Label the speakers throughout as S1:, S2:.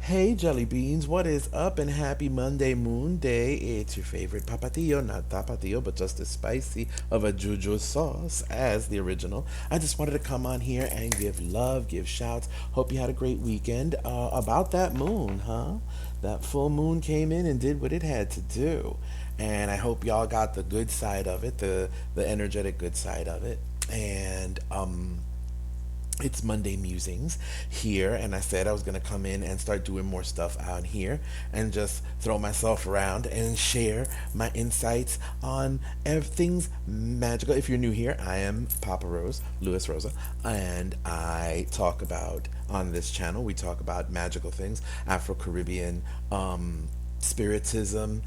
S1: Hey Jelly Beans, what is up and happy Monday Moon Day. It's your favorite papatillo, not tapatillo, but just as spicy of a Juju sauce as the original. I just wanted to come on here and give love, give shouts. Hope you had a great weekend. About that moon, huh? That full moon came in and did what it had to do. And I hope y'all got the good side of it, the energetic good side of it. And it's Monday Musings here, and I said I was going to come in and start doing more stuff out here and just throw myself around and share my insights on things magical. If you're new here, I am Papa Rose, Louis Rosa, and I talk about, on this channel, we talk about magical things, Afro-Caribbean, spiritism,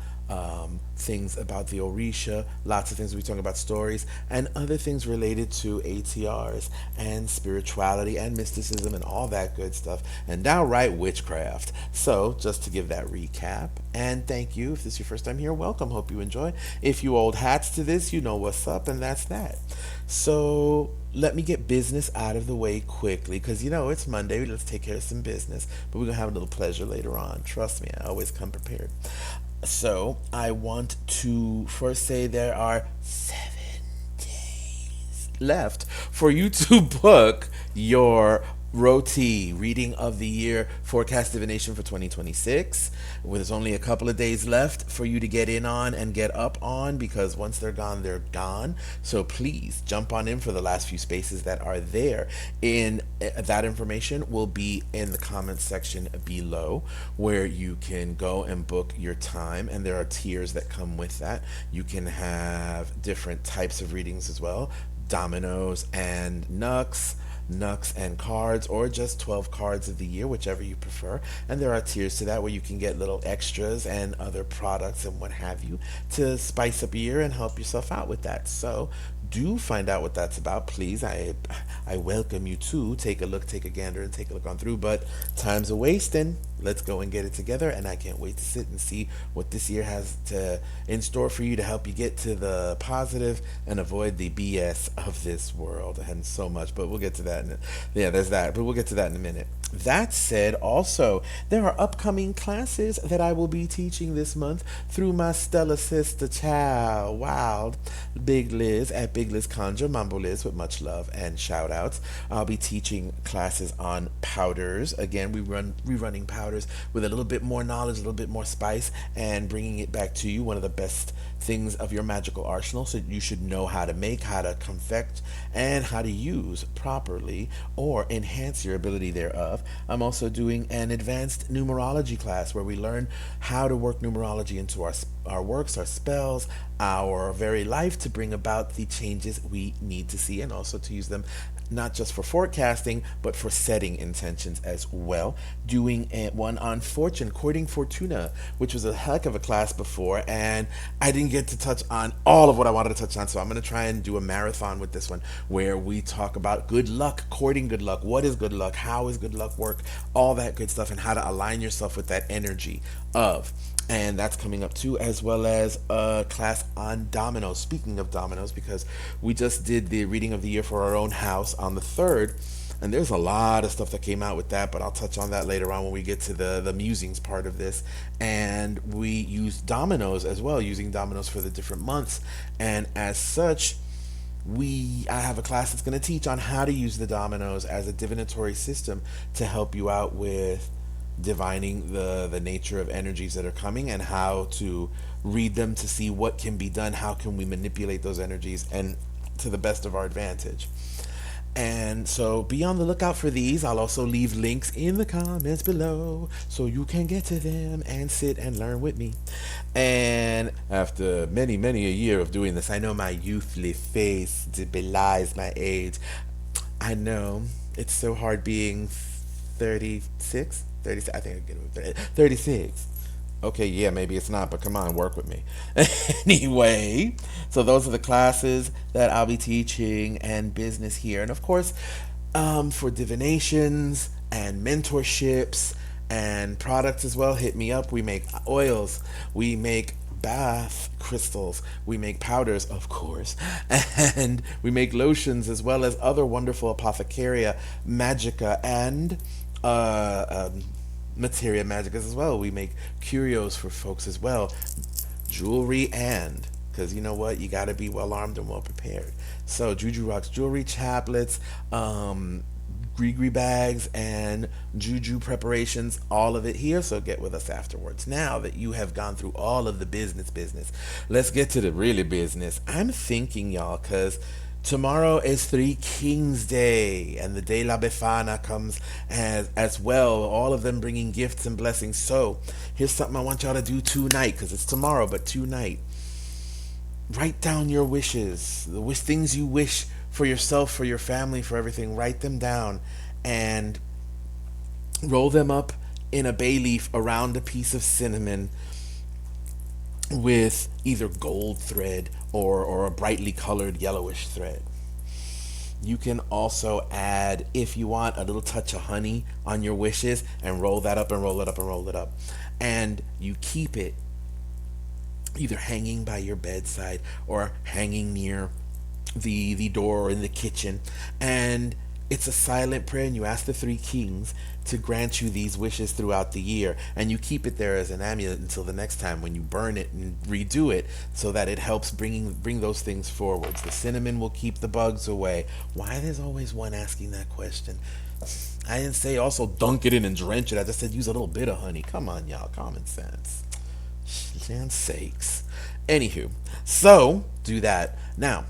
S1: things about the Orisha, lots of things we talk about, stories, and other things related to ATRs and spirituality and mysticism and all that good stuff, and downright witchcraft. So, just to give that recap, and thank you. If this is your first time here, welcome. Hope you enjoy. If you old hats to this, you know what's up, and that's that. So, let me get business out of the way quickly because it's Monday. Let's take care of some business, but we're gonna have a little pleasure later on. Trust me, I always come prepared. So, I want to first say there are 7 days left for you to book your Roti reading of the year forecast divination for 2026. Well, there's only a couple of days left for you to get in on and get up on because once they're gone, they're gone. So please jump on in for the last few spaces that are there. In that information will be in the comments section below where you can go and book your time, and there are tiers that come with that. You can have different types of readings as well, dominoes and Nux and cards, or just 12 cards of the year, whichever you prefer. And there are tiers to that where you can get little extras and other products and what have you to spice up your year and help yourself out with that. So do find out what that's about, please. I welcome you to take a look, take a gander, and take a look on through. But time's a wasting. Let's go and get it together, and I can't wait to sit and see what this year has to in store for you to help you get to the positive and avoid the BS of this world and so much. But we'll get to that. There's that. But we'll get to that in a minute. That said, also, there are upcoming classes that I will be teaching this month through my Stella sister child, Wild, Big Liz at Big Liz Conjure, Mambo Liz, with much love and shout outs. I'll be teaching classes on powders. Again, rerunning powders with a little bit more knowledge, a little bit more spice, and bringing it back to you. One of the best things of your magical arsenal, so you should know how to make, how to confect, and how to use properly or enhance your ability thereof. I'm also doing an advanced numerology class where we learn how to work numerology into our works, our spells, our very life to bring about the changes we need to see, and also to use them not just for forecasting, but for setting intentions as well. Doing one on fortune, courting Fortuna, which was a heck of a class before, and I didn't get to touch on all of what I wanted to touch on, so I'm going to try and do a marathon with this one, where we talk about good luck, courting good luck, what is good luck, how is good luck work, all that good stuff, and how to align yourself with that energy of. And that's coming up too, as well as a class on dominoes. Speaking of dominoes, because we just did the reading of the year for our own house on the 3rd, and there's a lot of stuff that came out with that, but I'll touch on that later on when we get to the musings part of this. And we used dominoes as well, using dominoes for the different months, and as such, I have a class that's going to teach on how to use the dominoes as a divinatory system to help you out with divining the nature of energies that are coming and how to read them to see what can be done, how can we manipulate those energies and to the best of our advantage. And so be on the lookout for these. I'll also leave links in the comments below so you can get to them and sit and learn with me. And after many a year of doing this, I know my youthly face belies my age. I know it's so hard being 36. I think I get it. 36. Okay, yeah, maybe it's not, but come on, work with me. Anyway, so those are the classes that I'll be teaching and business here. And of course, for divinations and mentorships and products as well, hit me up. We make oils. We make bath crystals. We make powders, of course, and we make lotions as well as other wonderful apothecaria, magica, and materia magicas as well. We make curios for folks as well, jewelry, and because you know what, you got to be well armed and well prepared. So Juju rocks jewelry, chaplets, gree bags, and juju preparations, all of it here. So get with us afterwards. Now that you have gone through all of the business, let's get to the really business. I'm thinking, y'all, because tomorrow is Three Kings Day, and the De La Befana comes as well. All of them bringing gifts and blessings. So here's something I want y'all to do tonight, because it's tomorrow, but tonight. Write down your wishes, the things you wish for yourself, for your family, for everything. Write them down and roll them up in a bay leaf around a piece of cinnamon with either gold thread or a brightly colored yellowish thread. You can also add, if you want, a little touch of honey on your wishes and roll that up and roll it up and roll it up. And you keep it either hanging by your bedside or hanging near the door or in the kitchen. And it's a silent prayer, and you ask the Three Kings to grant you these wishes throughout the year, and you keep it there as an amulet until the next time when you burn it and redo it, so that it helps bring those things forwards. The cinnamon will keep the bugs away. Why there's always one asking that question? I didn't say also dunk it in and drench it. I just said use a little bit of honey. Come on, y'all, common sense. Land's sakes. Anywho, so do that. Now,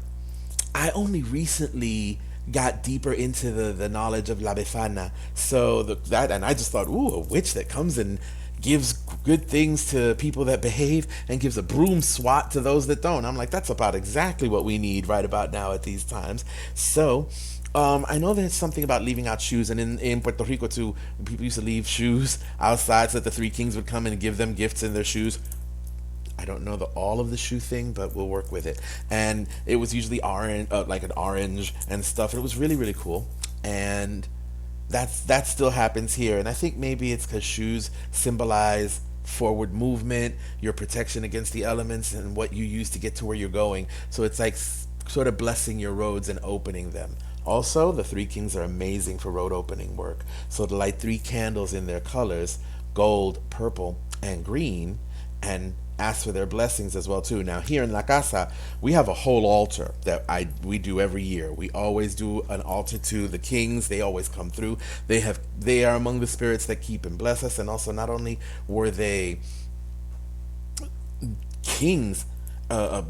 S1: I only recently got deeper into the knowledge of La Befana. So and I just thought, ooh, a witch that comes and gives good things to people that behave and gives a broom swat to those that don't. I'm like, that's about exactly what we need right about now at these times. So I know there's something about leaving out shoes, and in Puerto Rico too, people used to leave shoes outside so that the Three Kings would come and give them gifts in their shoes. I don't know all of the shoe thing, but we'll work with it. And it was usually orange, like an orange and stuff. And it was really, really cool. And that still happens here. And I think maybe it's because shoes symbolize forward movement, your protection against the elements, and what you use to get to where you're going. So it's like sort of blessing your roads and opening them. Also, the Three Kings are amazing for road opening work. So to light 3 candles in their colors, gold, purple, and green, and ask for their blessings as well too. Now here in La Casa, we have a whole altar that we do every year. We always do an altar to the kings. They always come through. They are among the spirits that keep and bless us. And also, not only were they kings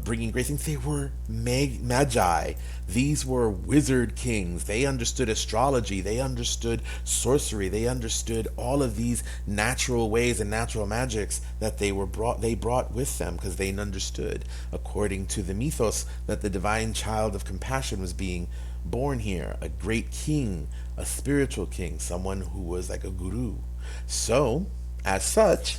S1: bringing great things, they were magi. These were wizard kings. They understood astrology. They understood sorcery. They understood all of these natural ways and natural magics that they brought with them, because they understood, according to the mythos, that the divine child of compassion was being born here, a great king, a spiritual king, someone who was like a guru. So, as such,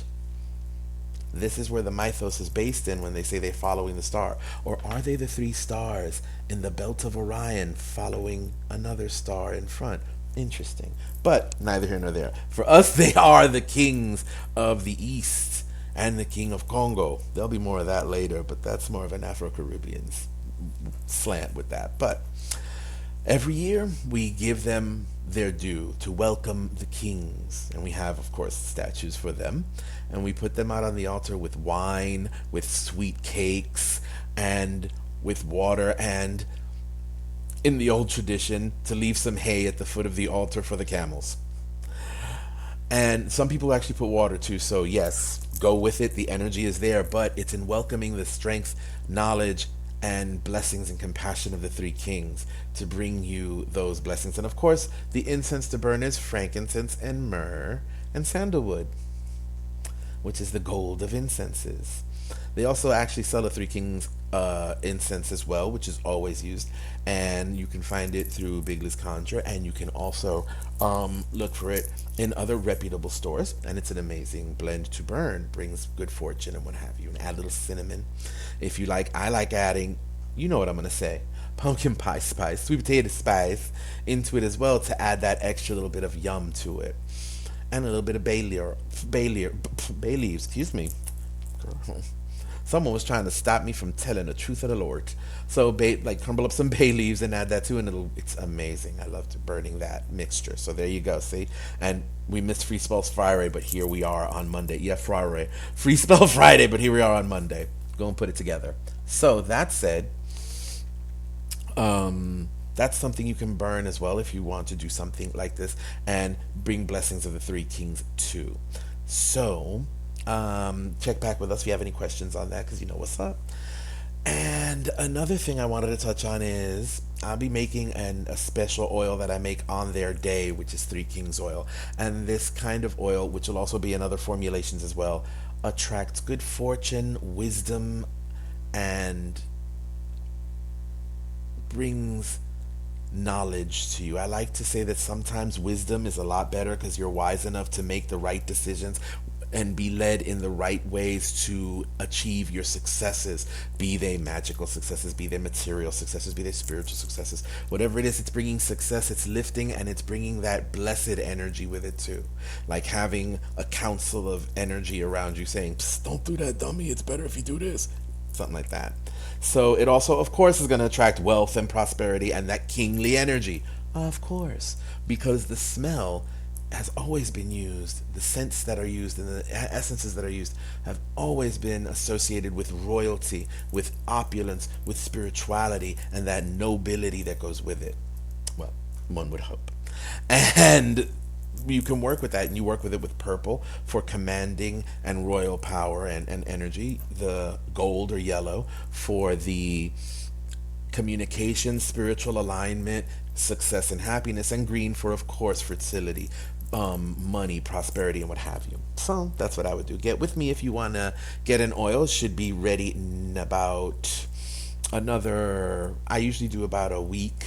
S1: this is where the mythos is based in when they say they're following the star. Or are they the 3 stars in the belt of Orion following another star in front? Interesting. But neither here nor there. For us, they are the kings of the East and the king of Congo. There'll be more of that later, but that's more of an Afro-Caribbean slant with that. But every year, we give them their due to welcome the kings. And we have, of course, statues for them. And we put them out on the altar with wine, with sweet cakes, and with water, and in the old tradition, to leave some hay at the foot of the altar for the camels. And some people actually put water too, so yes, go with it. The energy is there, but it's in welcoming the strength, knowledge, and blessings and compassion of the 3 kings to bring you those blessings. And of course, the incense to burn is frankincense and myrrh and sandalwood, which is the gold of incenses. They also actually sell the 3 Kings incense as well, which is always used, and you can find it through Bigley's Conjure, and you can also look for it in other reputable stores. And it's an amazing blend to burn, brings good fortune and what have you. And add a little cinnamon if you like. I like adding, you know what I'm gonna say, pumpkin pie spice, sweet potato spice into it as well, to add that extra little bit of yum to it. And a little bit of bay leaves, excuse me. Girl. Someone was trying to stop me from telling the truth of the Lord. So, like, crumble up some bay leaves and add that too, and it's amazing. I love burning that mixture. So there you go. See, and we missed Free Spells Friday, but here we are on Monday. Yeah, Friday, Free Spell Friday, but here we are on Monday. Go and put it together. So that said, that's something you can burn as well if you want to do something like this and bring blessings of the Three Kings too. So, check back with us if you have any questions on that, because you know what's up. And another thing I wanted to touch on is I'll be making a special oil that I make on their day, which is Three Kings oil. And this kind of oil, which will also be in other formulations as well, attracts good fortune, wisdom, and brings knowledge to you. I like to say that sometimes wisdom is a lot better because you're wise enough to make the right decisions and be led in the right ways to achieve your successes, be they magical successes, be they material successes, be they spiritual successes. Whatever it is, it's bringing success, it's lifting, and it's bringing that blessed energy with it too. Like having a council of energy around you saying, "Psst, don't do that, dummy, it's better if you do this." Something like that. So it also, of course, is going to attract wealth and prosperity and that kingly energy. Of course, because the smell has always been used, the scents that are used and the essences that are used have always been associated with royalty, with opulence, with spirituality, and that nobility that goes with it. Well, one would hope. And you can work with that, and you work with it with purple for commanding and royal power and energy, the gold or yellow for the communication, spiritual alignment, success and happiness, and green for, of course, fertility, money, prosperity, and what have you. So that's what I would do. Get with me if you want to get an oil. It should be ready in about I usually do about a week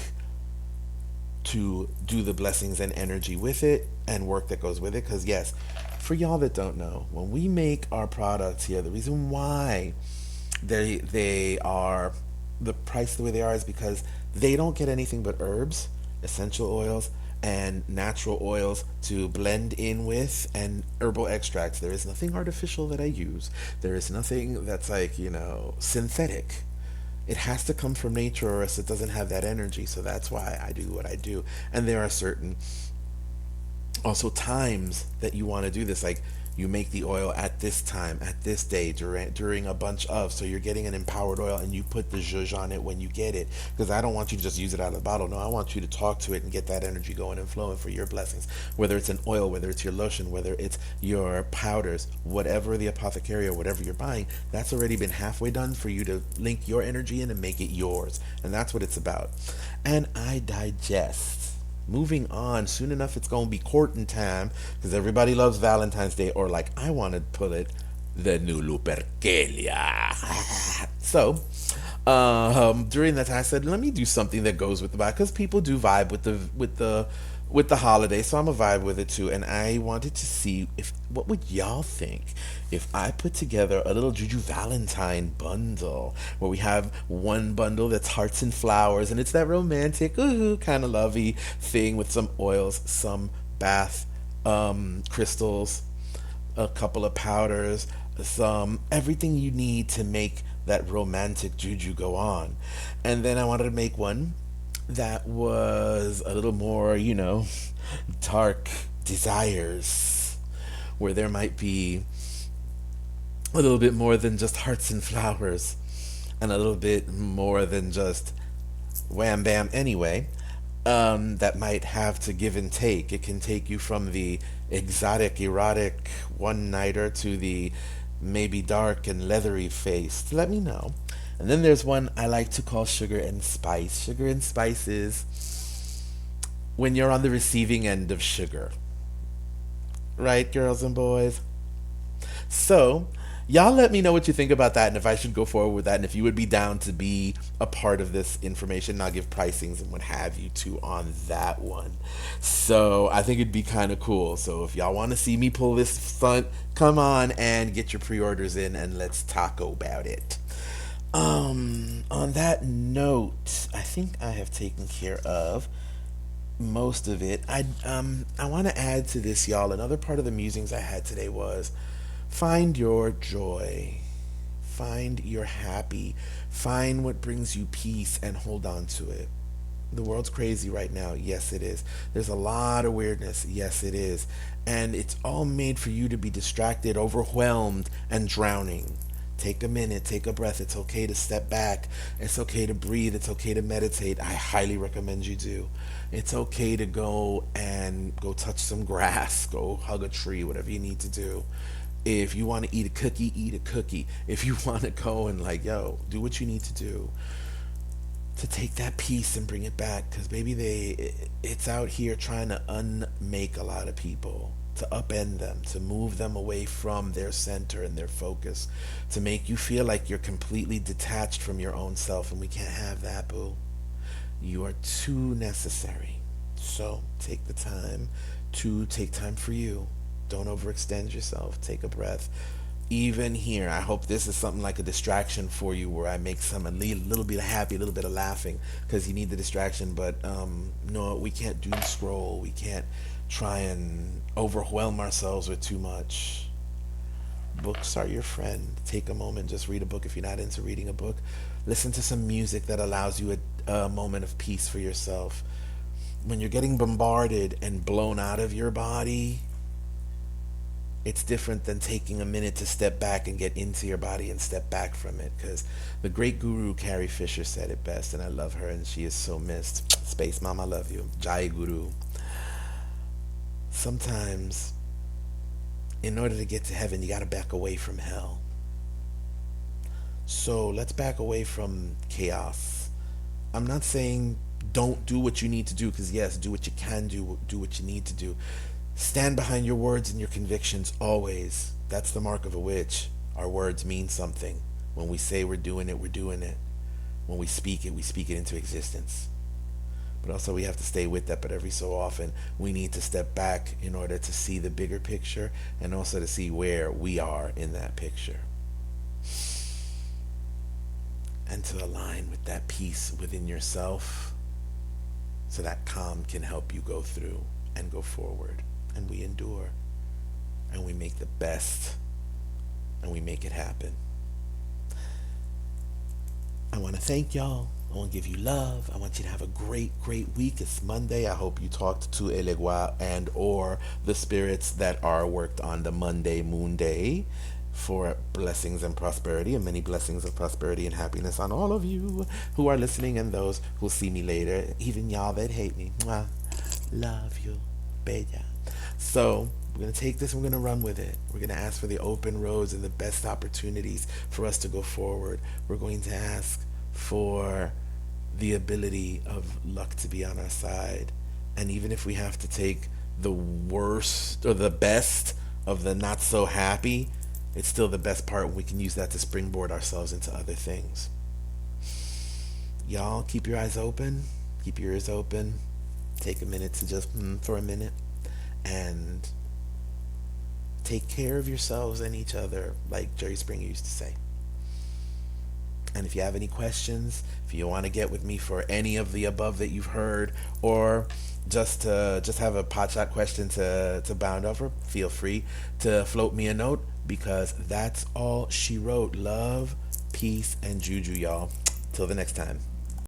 S1: to do the blessings and energy with it and work that goes with it. Because yes, for y'all that don't know, when we make our products here, the reason why they are the price the way they are is because they don't get anything but herbs, essential oils, and natural oils to blend in with, and herbal extracts. There is nothing artificial that I use. There is nothing that's like, synthetic. It has to come from nature or else it doesn't have that energy. So that's why I do what I do. And there are certain also times that you want to do this, like you make the oil at this time, at this day, during a bunch of, so you're getting an empowered oil, and you put the zhuzh on it when you get it, because I don't want you to just use it out of the bottle. No, I want you to talk to it and get that energy going and flowing for your blessings, whether it's an oil, whether it's your lotion, whether it's your powders, whatever the apothecary or whatever you're buying, that's already been halfway done for you to link your energy in and make it yours. And that's what it's about. And I digest. Moving on, soon enough it's going to be courting time, because everybody loves Valentine's Day, or like I want to put it, the new Lupercalia. So, during that time I said, let me do something that goes with the vibe, because people do vibe with the holiday, so I'm a vibe with it too. And I wanted to see what would y'all think if I put together a little Juju Valentine bundle, where we have one bundle that's hearts and flowers, and it's that romantic, kind of lovey thing with some oils, some bath crystals, a couple of powders, some everything you need to make that romantic juju go on. And then I wanted to make one that was a little more, dark desires, where there might be a little bit more than just hearts and flowers, and a little bit more than just wham bam anyway. That might have to give and take. It can take you from the exotic, erotic one-nighter to the maybe dark and leathery face. Let me know. And then there's one I like to call sugar and spice. Sugar and spice is when you're on the receiving end of sugar. Right, girls and boys? So, y'all let me know what you think about that, and if I should go forward with that, and if you would be down to be a part of this information. And I'll give pricings and what have you too on that one. So I think it'd be kind of cool. So if y'all want to see me pull this stunt, come on and get your pre-orders in, and let's talk about it. On that note, I think I have taken care of most of it. I want to add to this, y'all. Another part of the musings I had today was find your joy. find your happy. Find what brings you peace and hold on to it. The world's crazy right now. Yes, it is. There's a lot of weirdness. Yes, it is. And it's all made for you to be distracted, overwhelmed, and drowning. Take a minute, take a breath. It's okay to step back. It's okay to breathe. It's okay to meditate. I highly recommend you do. It's okay to go and go touch some grass, go hug a tree, whatever you need to do. If you want to eat a cookie, eat a cookie. If you want to go and like, yo, do what you need to do to take that peace and bring it back, because maybe it's out here trying to unmake a lot of people, to upend them, to move them away from their center and their focus, to make you feel like you're completely detached from your own self, and we can't have that, boo. You are too necessary. So take the time to take time for you. Don't overextend yourself. Take a breath. Even here, I hope this is something like a distraction for you, where I make some a little bit of happy, a little bit of laughing, because you need the distraction. But no, we can't doom scroll. We can't try and overwhelm ourselves with too much. Books are your friend. Take a moment, just read a book if you're not into reading a book. Listen to some music that allows you a moment of peace for yourself. When you're getting bombarded and blown out of your body, it's different than taking a minute to step back and get into your body and step back from it. Because the great guru Carrie Fisher said it best, and I love her, and she is so missed. Space Mom, I love you. Jai Guru. Sometimes, in order to get to heaven, you got to back away from hell. So let's back away from chaos. I'm not saying don't do what you need to do, because yes, do what you can do what you need to do. Stand behind your words and your convictions always. That's the mark of a witch. Our words mean something. When we say we're doing it, we're doing it. When we speak it into existence. But also we have to stay with that, but every so often we need to step back in order to see the bigger picture, and also to see where we are in that picture. And to align with that peace within yourself, so that calm can help you go through and go forward. And we endure, and we make the best, and we make it happen. I want to thank y'all. I want to give you love. I want you to have a great, great week. It's Monday. I hope you talked to Eleggua and or the spirits that are worked on the Monday moon day for blessings and prosperity, and many blessings of prosperity and happiness on all of you who are listening and those who'll see me later, even y'all that hate me. Mwah. Love you. Bella. So we're going to take this and we're going to run with it. We're going to ask for the open roads and the best opportunities for us to go forward. We're going to ask for the ability of luck to be on our side. And even if we have to take the worst or the best of the not so happy, it's still the best part when we can use that to springboard ourselves into other things. Y'all, keep your eyes open. Keep your ears open. Take a minute to just for a minute. And take care of yourselves and each other, like Jerry Springer used to say. And if you have any questions, if you want to get with me for any of the above that you've heard, or just have a pot shot question to bound over, feel free to float me a note, because that's all she wrote. Love, peace, and juju, y'all. Till the next time.